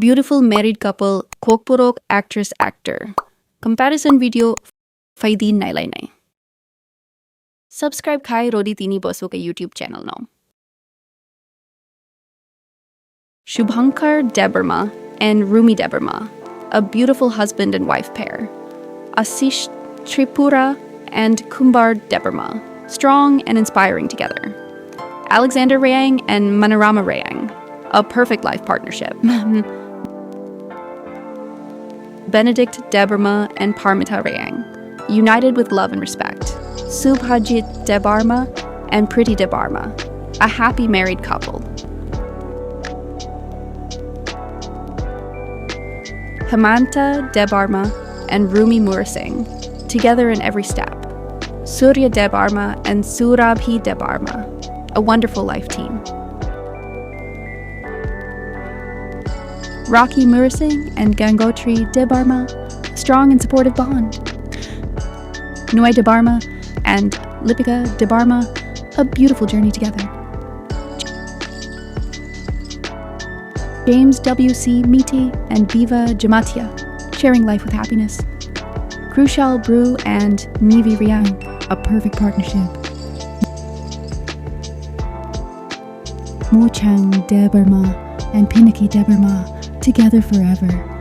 Beautiful married couple, Kokborok actress-actor. Comparison video, Faidin Nailai. Subscribe Khai Rodi Tini Boso ka YouTube channel no. Shubhankar Debarma and Rumi Debarma, a beautiful husband and wife pair. Asish Tripura and Kumbar Debarma, strong and inspiring together. Alexander Rayang and Manorama Rayang, a perfect life partnership. Benedict Debarma and Parmita Rayang, united with love and respect. Subhajit Debarma and Priti Debarma, a happy married couple. Hemanta Debarma and Rumi Murasingh, together in every step. Surya Debarma and Surabhi Debarma, a wonderful life team. Rocky Murasingh and Gangotri Debarma, a strong and supportive bond. Noy Debarma and Lipika Debarma, a beautiful journey together. James W.C. Meety and Biva Jamatia, sharing life with happiness. Krushal Brew and Nivi Riang, a perfect partnership. Mochang Debarma and Pinaki Debarma, together forever.